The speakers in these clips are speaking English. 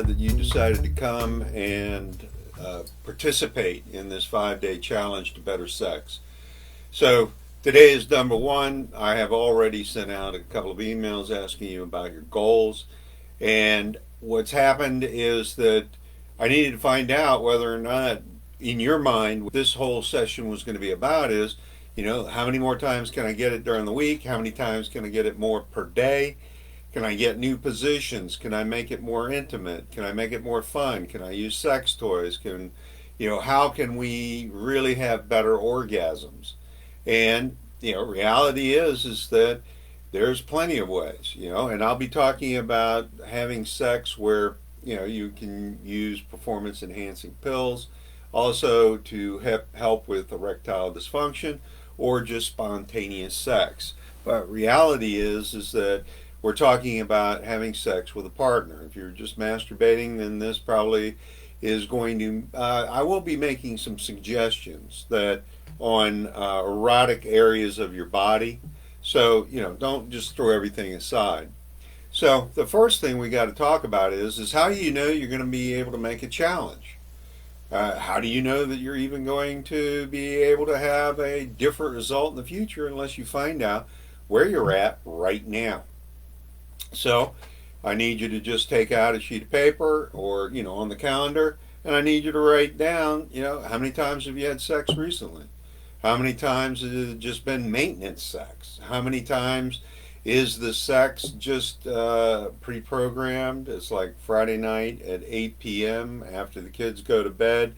glad that you decided to come and participate in this 5-day challenge to better sex. So, today is number one. I have already sent out a couple of emails asking you about your goals. And what's happened is that I needed to find out whether or not, in your mind, what this whole session was going to be about is, how many more times can I get it during the week? How many times can I get it more per day? Can I get new positions? Can I make it more intimate? Can I make it more fun? Can I use sex toys? How can we really have better orgasms? And, reality is that there's plenty of ways, and I'll be talking about having sex where, you can use performance enhancing pills, also to help with erectile dysfunction or just spontaneous sex. But reality is that we're talking about having sex with a partner. If you're just masturbating, then this probably is going to. I will be making some suggestions that on erotic areas of your body. So don't just throw everything aside. So the first thing we got to talk about is how do you know you're going to be able to make a challenge? How do you know that you're even going to be able to have a different result in the future unless you find out where you're at right now? So I need you to just take out a sheet of paper or, on the calendar, and I need you to write down, how many times have you had sex recently? How many times has it just been maintenance sex? How many times is the sex just pre-programmed? It's like Friday night at 8 p.m. after the kids go to bed.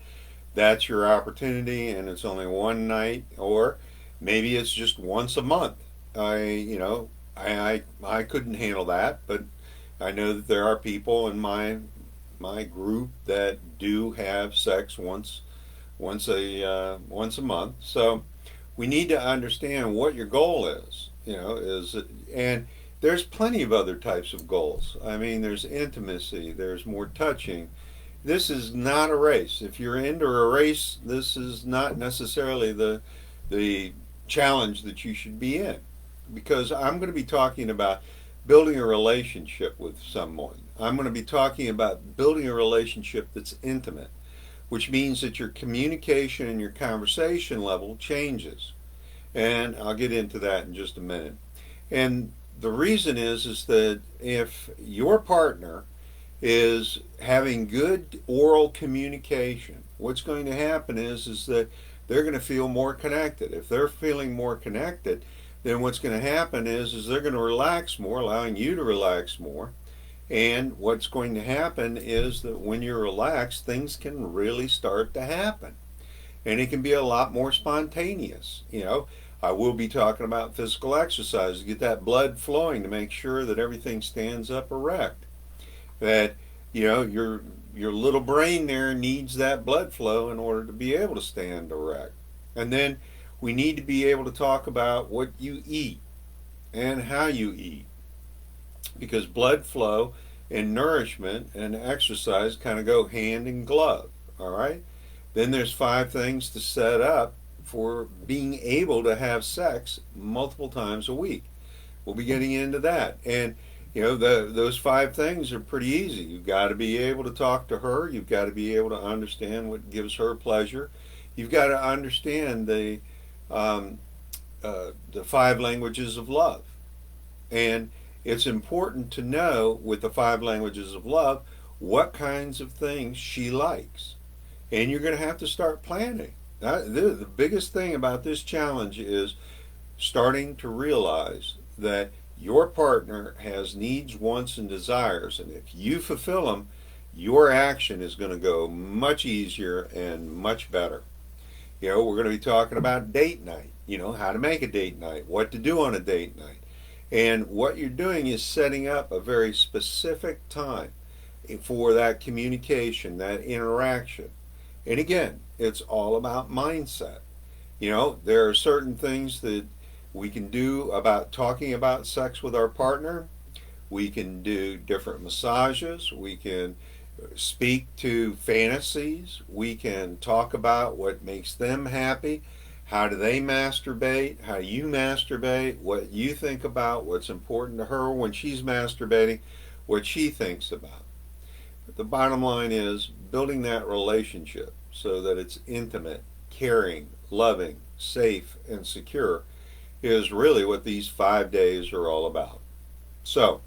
That's your opportunity, and it's only one night, or maybe it's just once a month. I couldn't handle that, but I know that there are people in my group that do have sex once a month. So we need to understand what your goal is. And there's plenty of other types of goals. I mean, there's intimacy, there's more touching. This is not a race. If you're into a race, this is not necessarily the challenge that you should be in, because I'm going to be talking about building a relationship with someone. I'm going to be talking about building a relationship that's intimate, which means that your communication and your conversation level changes. And I'll get into that in just a minute. And the reason is that if your partner is having good oral communication, what's going to happen is that they're going to feel more connected. If they're feeling more connected, then what's going to happen is they're going to relax more, allowing you to relax more. And what's going to happen is that when you're relaxed, things can really start to happen. And it can be a lot more spontaneous. I will be talking about physical exercise to get that blood flowing to make sure that everything stands up erect. That, your little brain there needs that blood flow in order to be able to stand erect. And then we need to be able to talk about what you eat and how you eat, because blood flow and nourishment and exercise kind of go hand in glove. All right. Then there's 5 things to set up for being able to have sex multiple times a week. We'll be getting into that. And those 5 things are pretty easy. You've got to be able to talk to her. You've got to be able to understand what gives her pleasure. You've got to understand the 5 languages of love. And it's important to know with the 5 languages of love what kinds of things she likes. And you're going to have to start planning. The biggest thing about this challenge is starting to realize that your partner has needs, wants, and desires. And if you fulfill them, your action is going to go much easier and much better. We're going to be talking about date night, how to make a date night, what to do on a date night. And what you're doing is setting up a very specific time for that communication, that interaction. And again, it's all about mindset. There are certain things that we can do about talking about sex with our partner. We can do different massages. We can speak to fantasies. We can talk about what makes them happy. How do they masturbate? How you masturbate? What you think about? What's important to her when she's masturbating? What she thinks about. The bottom line is building that relationship so that it's intimate, caring, loving, safe, and secure is really what these 5 days are all about. So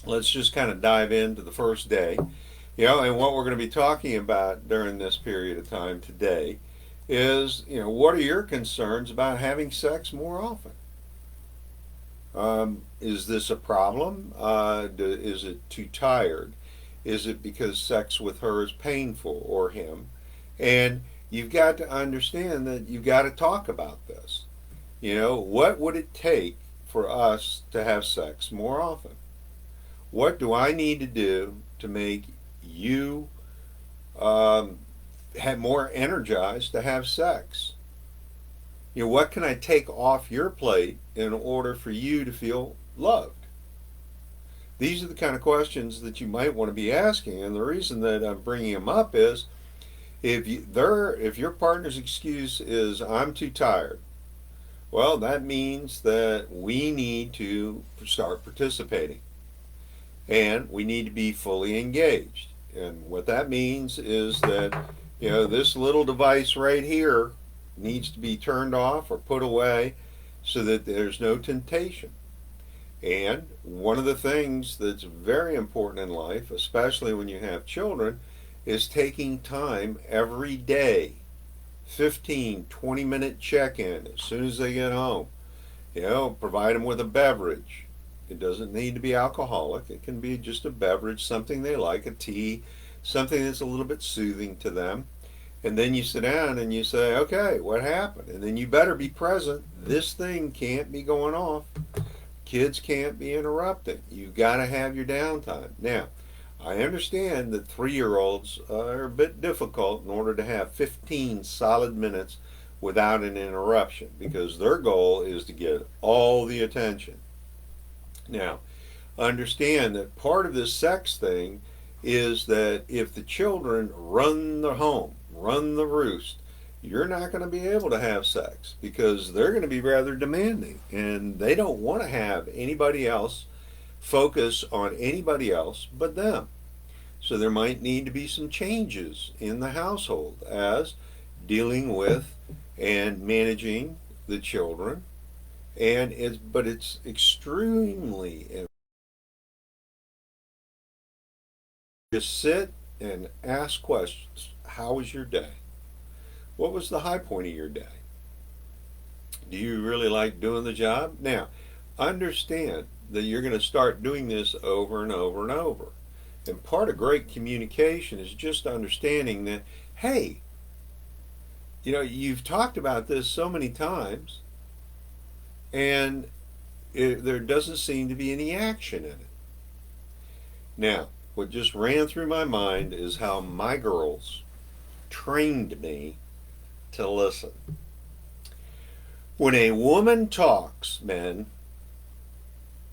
let's just kind of dive into the first day. And what we're going to be talking about during this period of time today is, what are your concerns about having sex more often? Is this a problem? Is it too tired? Is it because sex with her is painful or him? And you've got to understand that you've got to talk about this. What would it take for us to have sex more often? What do I need to do to make you have more energized to have sex? What can I take off your plate in order for you to feel loved? These are the kind of questions that you might want to be asking, and the reason that I'm bringing them up is if your partner's excuse is I'm too tired, well, that means that we need to start participating, and we need to be fully engaged. And what that means is that this little device right here needs to be turned off or put away so that there's no temptation. And one of the things that's very important in life, especially when you have children, is taking time every day, 15, 20-minute check-in as soon as they get home. Provide them with a beverage. It doesn't need to be alcoholic. It can be just a beverage, something they like, a tea, something that's a little bit soothing to them. And then you sit down and you say, okay, what happened? And then you better be present. This thing can't be going off. Kids can't be interrupting. You got to have your downtime. Now, I understand that 3-year-olds are a bit difficult in order to have 15 solid minutes without an interruption because their goal is to get all the attention. Now, understand that part of this sex thing is that if the children run the home, run the roost, you're not going to be able to have sex because they're going to be rather demanding and they don't want to have anybody else focus on anybody else but them. So there might need to be some changes in the household as dealing with and managing the children. But it's extremely important. Just sit and ask questions. How was your day? What was the high point of your day? Do you really like doing the job? Now, understand that you're going to start doing this over and over and over. And part of great communication is just understanding that, hey, you've talked about this so many times, and there doesn't seem to be any action in it. Now, what just ran through my mind is how my girls trained me to listen. When a woman talks, men,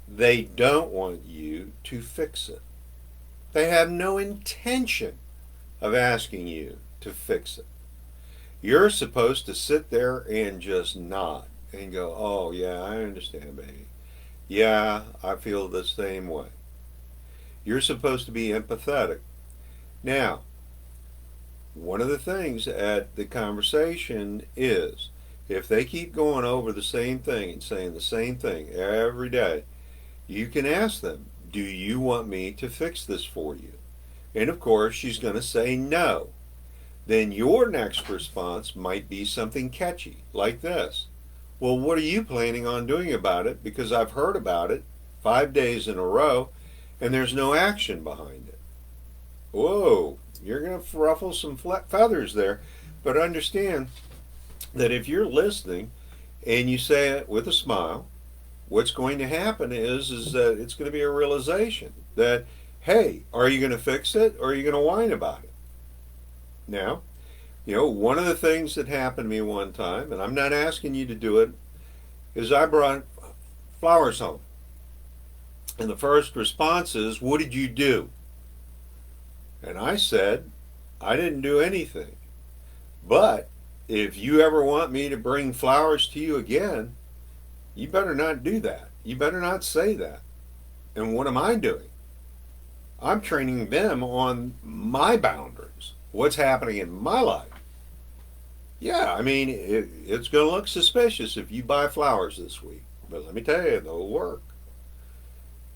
they don't want you to fix it. They have no intention of asking you to fix it. You're supposed to sit there and just nod and go, oh, yeah, I understand, baby. Yeah, I feel the same way. You're supposed to be empathetic. Now, one of the things at the conversation is if they keep going over the same thing and saying the same thing every day, you can ask them, do you want me to fix this for you? And of course, she's going to say no. Then your next response might be something catchy, like this. Well, what are you planning on doing about it? Because I've heard about it 5 days in a row, and there's no action behind it. Whoa, you're going to ruffle some feathers there. But understand that if you're listening and you say it with a smile, what's going to happen is that it's going to be a realization that, hey, are you going to fix it or are you going to whine about it? Now, one of the things that happened to me one time, and I'm not asking you to do it, is I brought flowers home. And the first response is, what did you do? And I said, I didn't do anything. But if you ever want me to bring flowers to you again, you better not do that. You better not say that. And what am I doing? I'm training them on my boundaries. What's happening in my life? Yeah, I mean, it's going to look suspicious if you buy flowers this week, but let me tell you, they'll work.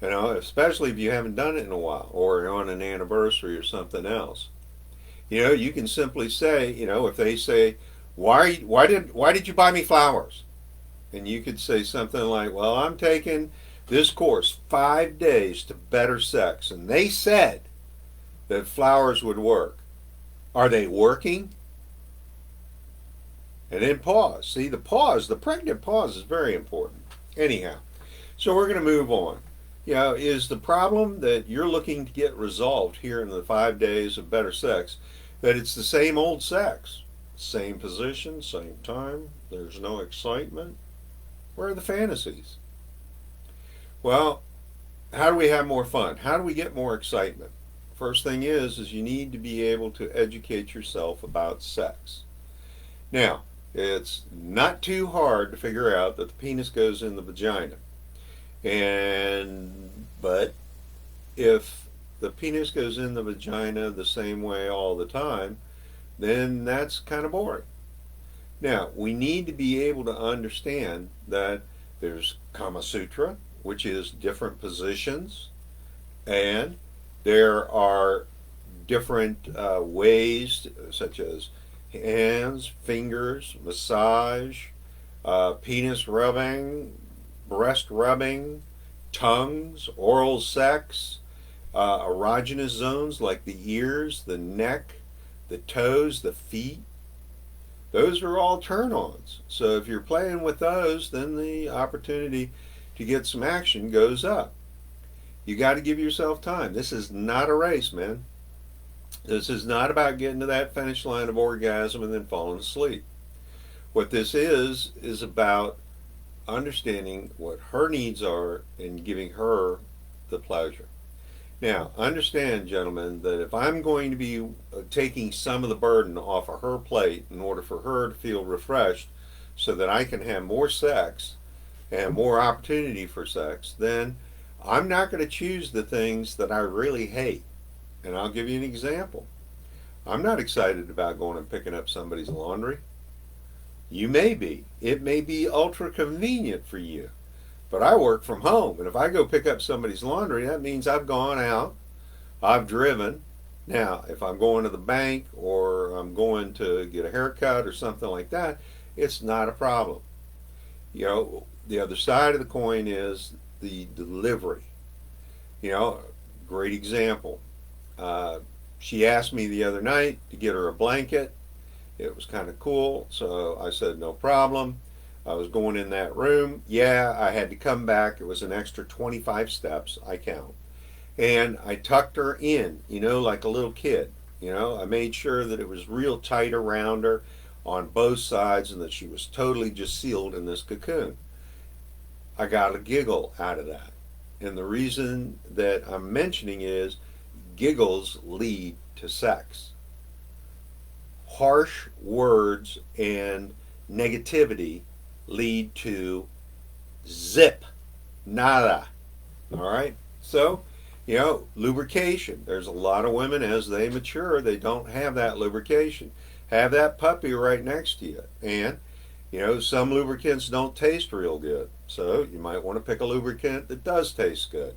You know, especially if you haven't done it in a while or on an anniversary or something else. You know, you can simply say, you know, if they say, why did you buy me flowers? And you could say something like, well, I'm taking this course 5 days to better sex, and they said that flowers would work. Are they working? And then pause. See, the pause, the pregnant pause is very important. Anyhow, so we're going to move on. You know, is the problem that you're looking to get resolved here in the 5 days of better sex that it's the same old sex? Same position, same time, there's no excitement? Where are the fantasies? Well, how do we have more fun? How do we get more excitement? First thing is you need to be able to educate yourself about sex. Now, it's not too hard to figure out that the penis goes in the vagina. But if the penis goes in the vagina the same way all the time, then that's kind of boring. Now, we need to be able to understand that there's Kama Sutra, which is different positions, and there are different ways, such as hands, fingers, massage, penis rubbing, breast rubbing, tongues, oral sex, erogenous zones like the ears, the neck, the toes, the feet. Those are all turn-ons. So if you're playing with those, then the opportunity to get some action goes up. You got to give yourself time. This is not a race, man. This is not about getting to that finish line of orgasm and then falling asleep. What this is about understanding what her needs are and giving her the pleasure. Now, understand, gentlemen, that if I'm going to be taking some of the burden off of her plate in order for her to feel refreshed so that I can have more sex and more opportunity for sex, then I'm not going to choose the things that I really hate. And I'll give you an example. I'm not excited about going and picking up somebody's laundry. You may be. It may be ultra convenient for you. But I work from home, and if I go pick up somebody's laundry, that means I've gone out, I've driven. Now, if I'm going to the bank or I'm going to get a haircut or something like that, it's not a problem. You know, the other side of the coin is the delivery. You know, great example. She asked me the other night to get her a blanket. It was kind of cool, so I said no problem. I was going in that room. Yeah, I had to come back. It was an extra 25 steps, I count. And I tucked her in, you know, like a little kid. You know, I made sure that it was real tight around her on both sides and that she was totally just sealed in this cocoon. I got a giggle out of that. And the reason that I'm mentioning is giggles lead to sex. Harsh words and negativity lead to zip, nada. All right? So, you know, lubrication. There's a lot of women, as they mature, they don't have that lubrication. Have that puppy right next to you. And, you know, some lubricants don't taste real good. So you might want to pick a lubricant that does taste good.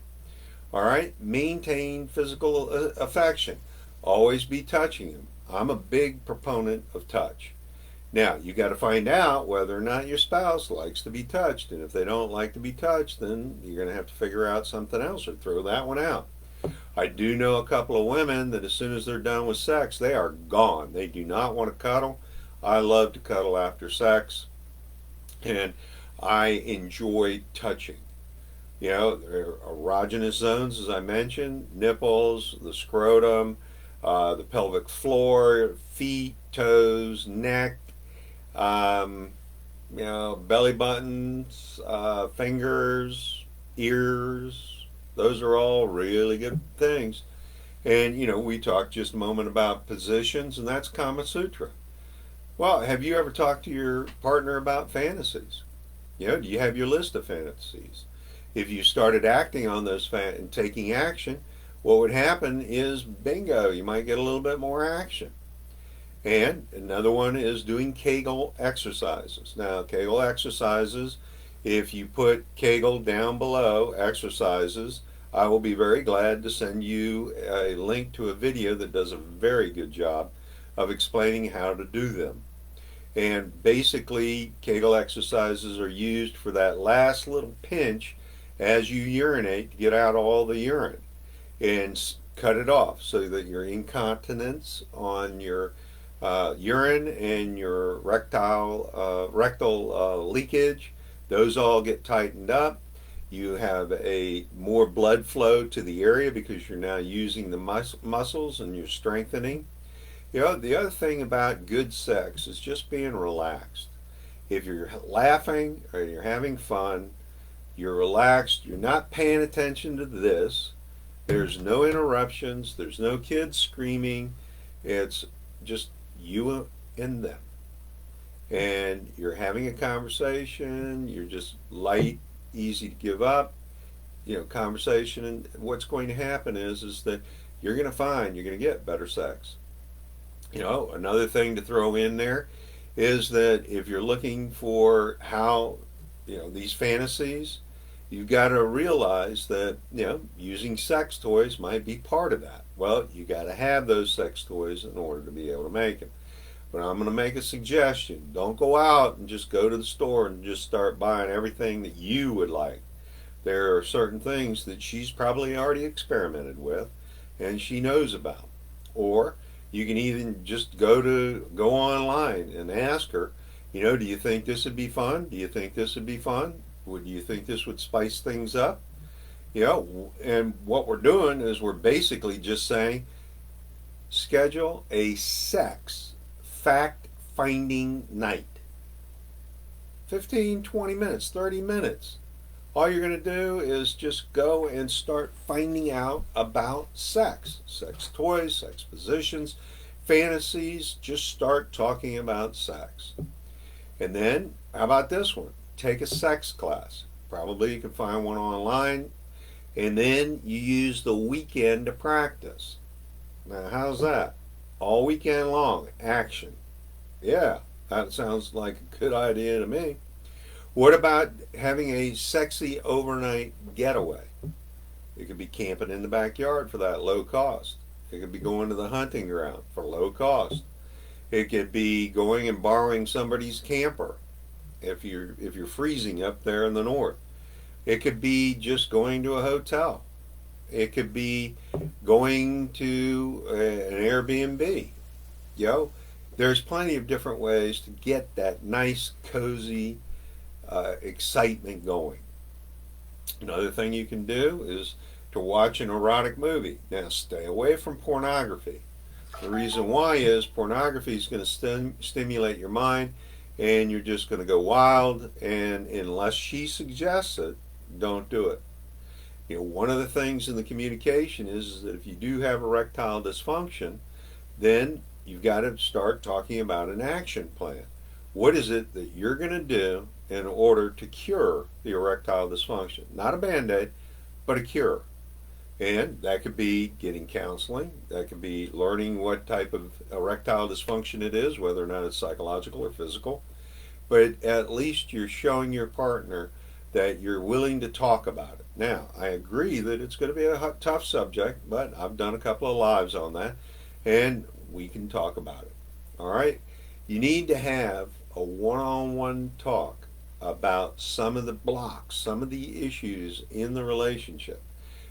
All right? Maintain physical affection. Always be touching them. I'm a big proponent of touch. Now, you got to find out whether or not your spouse likes to be touched. And if they don't like to be touched, then you're going to have to figure out something else or throw that one out. I do know a couple of women that as soon as they're done with sex, they are gone. They do not want to cuddle. I love to cuddle after sex. And I enjoy touching. You know, there are erogenous zones, as I mentioned, nipples, the scrotum, the pelvic floor, feet, toes, neck, you know, belly buttons, fingers, ears. Those are all really good things. And, you know, we talked just a moment about positions, and that's Kama Sutra. Well, have you ever talked to your partner about fantasies? You know, do you have your list of fantasies? If you started acting on those and taking action, what would happen is bingo, you might get a little bit more action. And another one is doing Kegel exercises. Now, Kegel exercises, if you put Kegel down below exercises, I will be very glad to send you a link to a video that does a very good job of explaining how to do them. And basically, Kegel exercises are used for that last little pinch as you urinate to get out all the urine and cut it off so that your incontinence on your urine and your rectal leakage, those all get tightened up. You have a more blood flow to the area because you're now using the muscles and you're strengthening. You know, the other thing about good sex is just being relaxed. If you're laughing or you're having fun, you're relaxed, you're not paying attention to this, there's no interruptions, there's no kids screaming, it's just you and them. And you're having a conversation, you're just light, easy to give up, conversation. And what's going to happen is that you're going to find you're going to get better sex. Another thing to throw in there is that if you're looking for how, these fantasies, you've got to realize that, using sex toys might be part of that. Well, you got to have those sex toys in order to be able to make them. But I'm going to make a suggestion. Don't go out and just go to the store and just start buying everything that you would like. There are certain things that she's probably already experimented with and she knows about. Or you can even just go online and ask her, do you think this would be fun? Do you think this would be fun? Do you think this would spice things up? And what we're doing is we're basically just saying, schedule a sex fact finding night. 15, 20 minutes, 30 minutes. All you're going to do is just go and start finding out about sex toys, sex positions, fantasies. Just start talking about sex. And then, how about this one? Take a sex class. Probably you can find one online. And then you use the weekend to practice. Now, how's that? All weekend long, action. Yeah, that sounds like a good idea to me. What about having a sexy overnight getaway? It could be camping in the backyard for that low cost. It could be going to the hunting ground for low cost. It could be going and borrowing somebody's camper if you're freezing up there in the north. It could be just going to a hotel. It could be going to an Airbnb. There's plenty of different ways to get that nice, cozy excitement going. Another thing you can do is to watch an erotic movie. Now, stay away from pornography. The reason why is pornography is going to stimulate your mind and you're just going to go wild, and unless she suggests it, don't do it. One of the things in the communication is that if you do have erectile dysfunction, then you've got to start talking about an action plan. What is it that you're going to do in order to cure the erectile dysfunction? Not a band-aid, but a cure. And that could be getting counseling. That could be learning what type of erectile dysfunction it is, whether or not it's psychological or physical. But at least you're showing your partner that you're willing to talk about it. Now, I agree that it's going to be a tough subject, but I've done a couple of lives on that, and we can talk about it. All right? You need to have a one-on-one talk about some of the blocks, some of the issues in the relationship.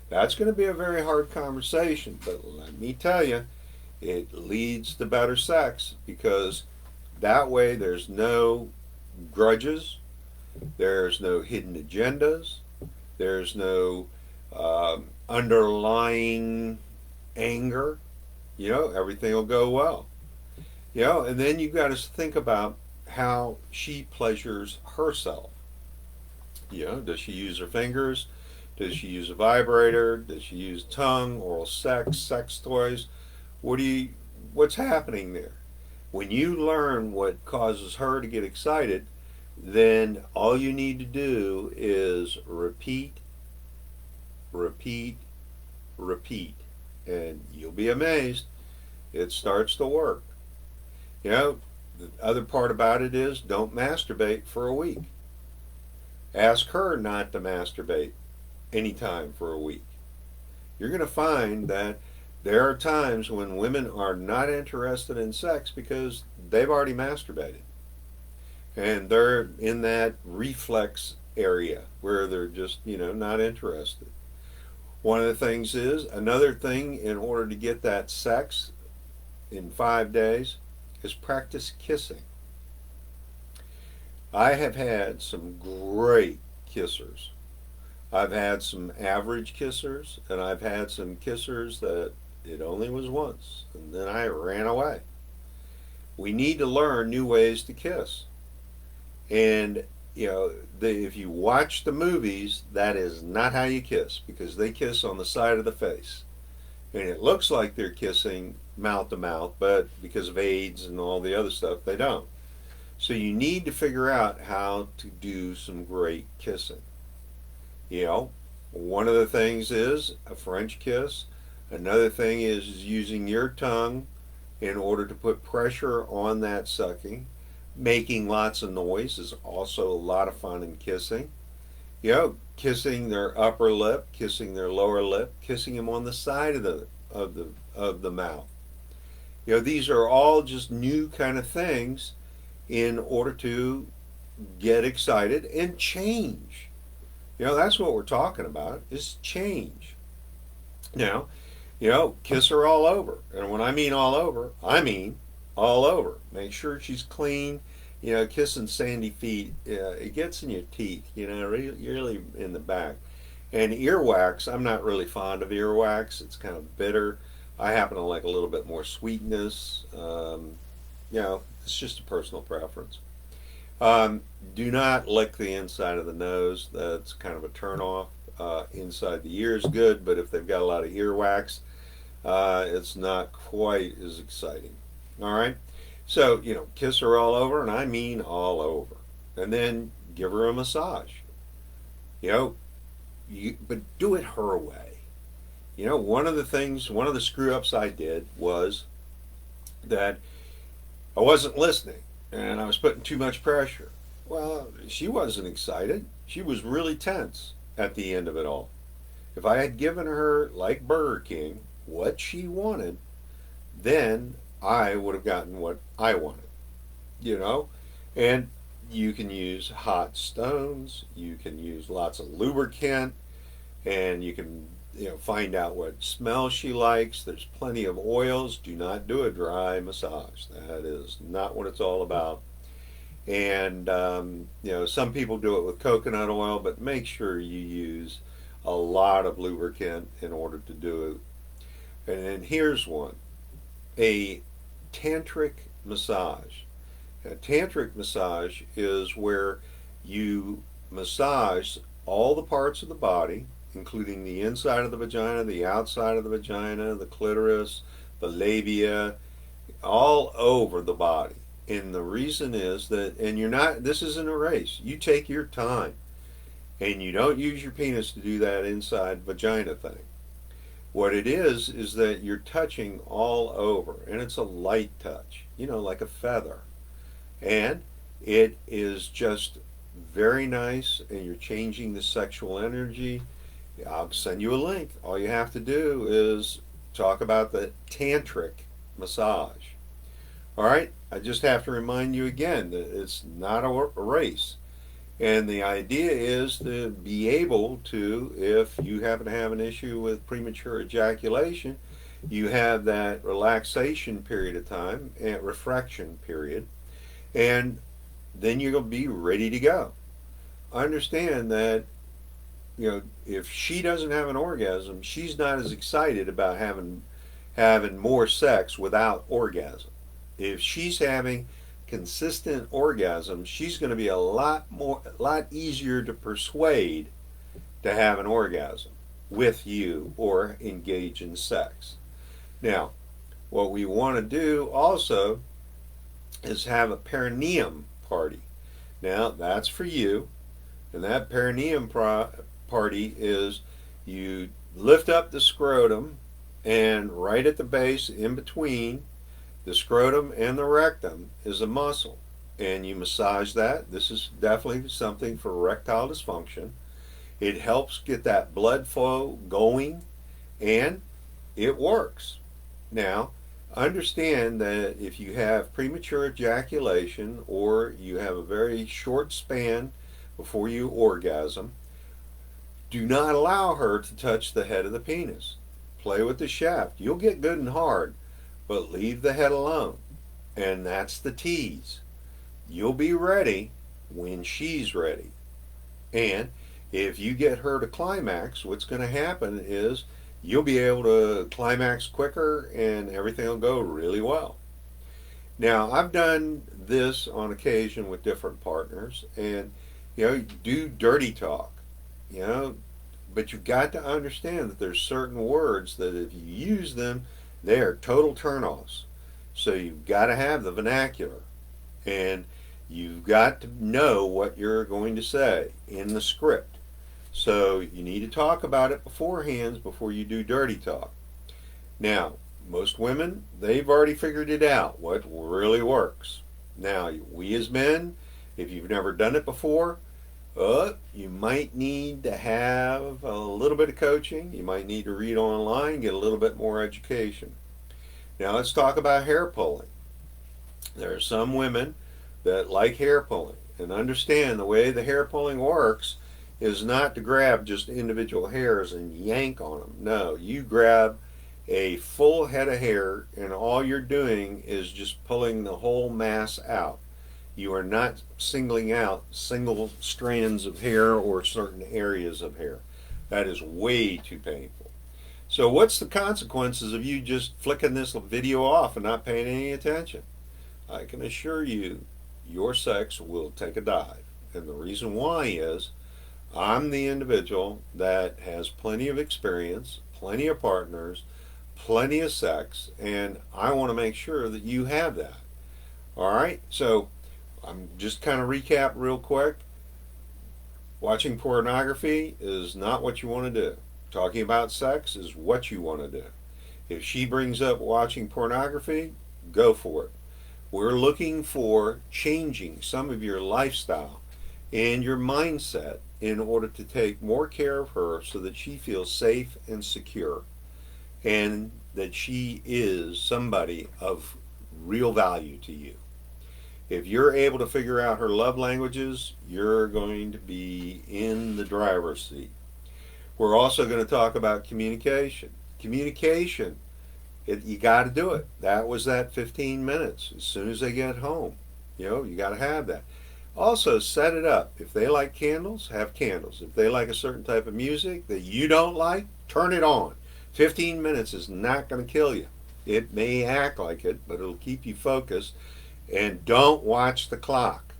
That's going to be a very hard conversation, but let me tell you, it leads to better sex because that way there's no grudges, there's no hidden agendas, there's no underlying anger. Everything will go well. And then you've got to think about how she pleasures herself. Does she use her fingers? Does she use a vibrator? Does she use tongue, oral sex toys? What's happening there? When you learn what causes her to get excited, then all you need to do is repeat, repeat, repeat. and you'll be amazed. It starts to work. You know, the other part about it is don't masturbate for a week. Ask her not to masturbate anytime for a week. You're going to find that there are times when women are not interested in sex because they've already masturbated. And they're in that reflex area where they're just, not interested. One of the things is, another thing in order to get that sex in 5 days is practice kissing. I have had some great kissers. I've had some average kissers, and I've had some kissers that it only was once, and then I ran away. We need to learn new ways to kiss. And, if you watch the movies, that is not how you kiss, because they kiss on the side of the face. And it looks like they're kissing mouth to mouth, but because of AIDS and all the other stuff, they don't. So you need to figure out how to do some great kissing. One of the things is a French kiss. Another thing is using your tongue in order to put pressure on that sucking. Making lots of noise is also a lot of fun in kissing. Kissing their upper lip, kissing their lower lip, kissing them on the side of the mouth. These are all just new kind of things in order to get excited and change. That's what we're talking about, is change. Now, kiss her all over. And when I mean all over, I mean all over. Make sure she's clean. Kissing sandy feet, it gets in your teeth, really in the back. And earwax, I'm not really fond of earwax. It's kind of bitter. I happen to like a little bit more sweetness. It's just a personal preference. Do not lick the inside of the nose. That's kind of a turn off. Inside the ear is good, but if they've got a lot of earwax, it's not quite as exciting. All right? So, kiss her all over, and I mean all over. And then give her a massage. But do it her way. One of the screw ups I did was that I wasn't listening, and I was putting too much pressure. Well, she wasn't excited. She was really tense at the end of it all. If I had given her, like Burger King, what she wanted, then I would have gotten what I wanted. And you can use hot stones, you can use lots of lubricant, and you can find out what smell she likes. There's plenty of oils. Do not do a dry massage. That is not what it's all about. And some people do it with coconut oil, but make sure you use a lot of lubricant in order to do it. And then here's one: a tantric massage. A tantric massage is where you massage all the parts of the body, including the inside of the vagina, the outside of the vagina, the clitoris, the labia, all over the body. And the reason is that, and this isn't a race. You take your time, and you don't use your penis to do that inside vagina thing. What it is that you're touching all over, and it's a light touch, like a feather. And it is just very nice, and you're changing the sexual energy. I'll send you a link. All you have to do is talk about the tantric massage. All right? I just have to remind you again that it's not a race. And the idea is to be able to, if you happen to have an issue with premature ejaculation, you have that relaxation period of time, and refraction period, and then you're going to be ready to go. Understand that, if she doesn't have an orgasm, she's not as excited about having more sex without orgasm. If she's having consistent orgasm, she's going to be a lot easier to persuade to have an orgasm with you or engage in sex. Now, what we want to do also is have a perineum party. Now, that's for you, and that perineum party is you lift up the scrotum And right at the base, in between the scrotum and the rectum, is a muscle. And you massage that. This is definitely something for erectile dysfunction. It helps get that blood flow going, and it works. Now, understand that if you have premature ejaculation or you have a very short span before you orgasm, do not allow her to touch the head of the penis. Play with the shaft. You'll get good and hard, but leave the head alone. And that's the tease. You'll be ready when she's ready. And if you get her to climax, what's going to happen is you'll be able to climax quicker and everything will go really well. Now, I've done this on occasion with different partners, and do dirty talk, you know, but you've got to understand that there's certain words that if you use them, they are total turnoffs. So you've got to have the vernacular, and you've got to know what you're going to say in the script. So you need to talk about it beforehand before you do dirty talk. Now, most women, they've already figured it out, what really works. Now, we as men, if you've never done it before, you might need to have a little bit of coaching. You might need to read online, get a little bit more education. Now, let's talk about hair pulling. There are some women that like hair pulling, and understand the way the hair pulling works is not to grab just individual hairs and yank on them. No, you grab a full head of hair, and all you're doing is just pulling the whole mass out. You are not singling out single strands of hair or certain areas of hair. That is way too painful. So what's the consequences of you just flicking this video off and not paying any attention? I can assure you, your sex will take a dive. And the reason why is I'm the individual that has plenty of experience, plenty of partners, plenty of sex, and I want to make sure that you have that. All right, so I'm just kind of recap real quick. Watching pornography is not what you want to do. Talking about sex is what you want to do. If she brings up watching pornography, go for it. We're looking for changing some of your lifestyle and your mindset in order to take more care of her so that she feels safe and secure, and that she is somebody of real value to you. If you're able to figure out her love languages, you're going to be in the driver's seat. We're also going to talk about communication. Communication, you got to do it. That was that 15 minutes as soon as they get home. You got to have that. Also, set it up. If they like candles, have candles. If they like a certain type of music that you don't like, turn it on. 15 minutes is not going to kill you. It may act like it, but it'll keep you focused. And don't watch the clock.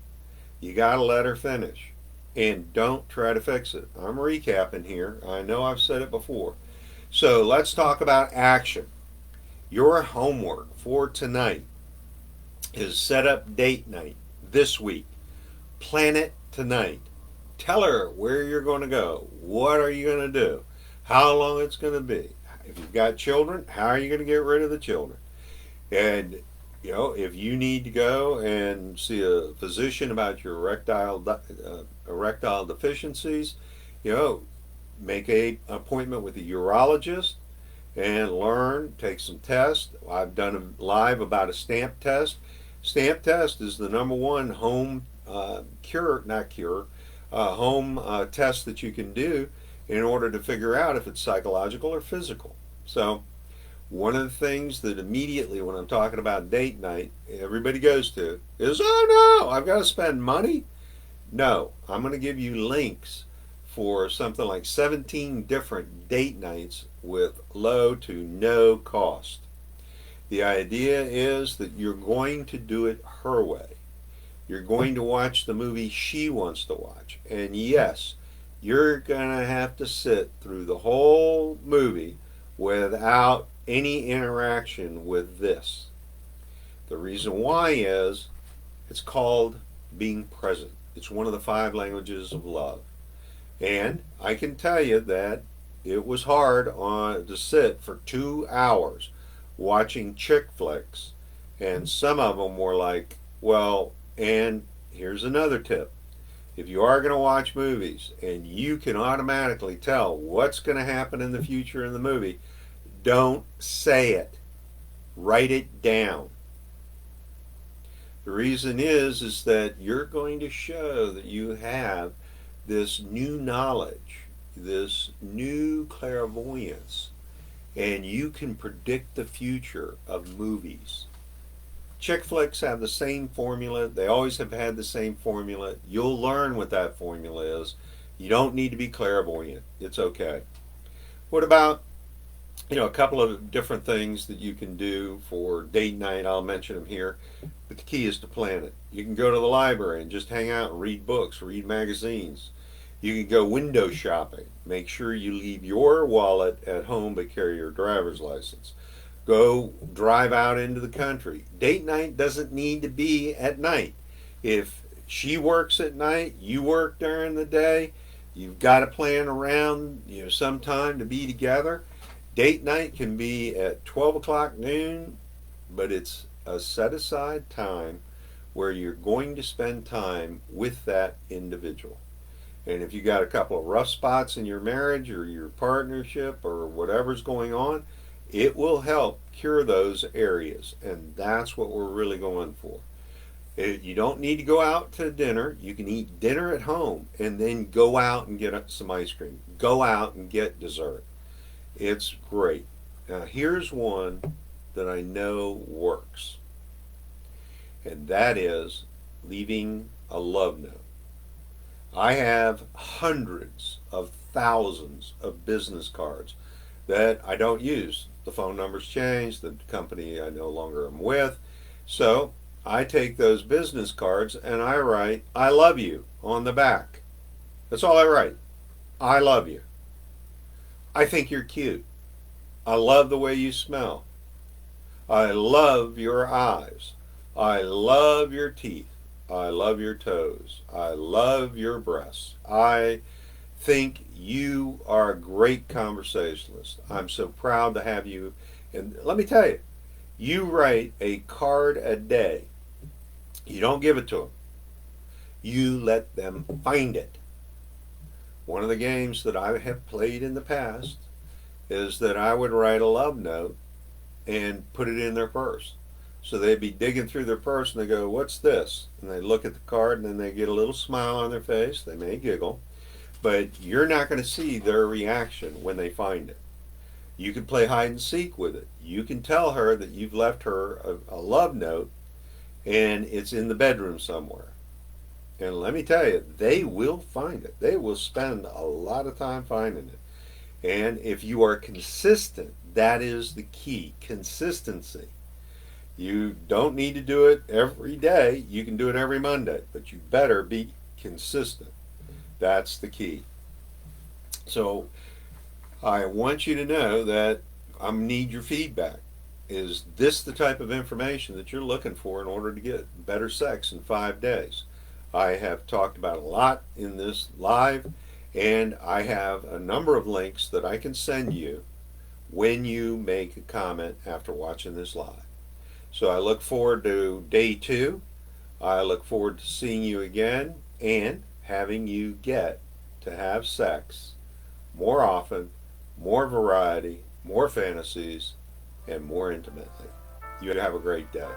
You got to let her finish. And don't try to fix it. I'm recapping here. I know I've said it before. So let's talk about action. Your homework for tonight is set up date night this week. Plan it tonight. Tell her where you're going to go. What are you going to do? How long it's going to be. If you've got children, how are you going to get rid of the children? And, if you need to go and see a physician about your erectile deficiencies, make a appointment with a urologist and learn, take some tests. I've done a live about a stamp test. Stamp test is the number one home home test that you can do in order to figure out if it's psychological or physical. So one of the things that immediately when I'm talking about date night, everybody goes to is, oh no, I've got to spend money. No, I'm going to give you links for something like 17 different date nights with low to no cost. The idea is that you're going to do it her way. You're going to watch the movie she wants to watch. And yes, you're going to have to sit through the whole movie without any interaction with this. The reason why is it's called being present. It's one of the 5 languages of love. And I can tell you that It was hard to sit for 2 hours watching chick flicks, and some of them were like, well, and here's another tip. If you are going to watch movies and you can automatically tell what's going to happen in the future in the movie, don't say it. Write it down. The reason is that you're going to show that you have this new knowledge, this new clairvoyance, and you can predict the future of movies. Chick flicks have the same formula. They always have had the same formula. You'll learn what that formula is. You don't need to be clairvoyant. It's okay. What about, a couple of different things that you can do for date night? I'll mention them here. But the key is to plan it. You can go to the library and just hang out and read books, read magazines. You can go window shopping. Make sure you leave your wallet at home but carry your driver's license. Go drive out into the country. Date night doesn't need to be at night. If she works at night, you work during the day, you've got to plan around, some time to be together. Date night can be at 12 o'clock noon, but it's a set aside time where you're going to spend time with that individual. And if you got a couple of rough spots in your marriage or your partnership or whatever's going on, it will help cure those areas. And that's what we're really going for. You don't need to go out to dinner. You can eat dinner at home and then go out and get some ice cream. Go out and get dessert. It's great. Now, here's one that I know works, and that is leaving a love note. I have hundreds of thousands of business cards that I don't use. The phone number's changed, the company I no longer am with. So I take those business cards and I write, I love you on the back. That's all I write. I love you. I think you're cute. I love the way you smell. I love your eyes. I love your teeth. I love your toes. I love your breasts. I think you are a great conversationalist. I'm so proud to have you. And let me tell you, you write a card a day. You don't give it to them. You let them find it. One of the games that I have played in the past is that I would write a love note and put it in their purse. So they'd be digging through their purse and they go, what's this? And they look at the card and then they get a little smile on their face. They may giggle, but you're not going to see their reaction when they find it. You can play hide and seek with it. You can tell her that you've left her a love note and it's in the bedroom somewhere. And let me tell you, they will find it. They will spend a lot of time finding it. And if you are consistent, that is the key. Consistency. You don't need to do it every day. You can do it every Monday, but you better be consistent. That's the key. So I want you to know that I need your feedback. Is this the type of information that you're looking for in order to get better sex in 5 days? I have talked about a lot in this live, and I have a number of links that I can send you when you make a comment after watching this live. So I look forward to day 2. I look forward to seeing you again and having you get to have sex more often, more variety, more fantasies, and more intimately. You have a great day.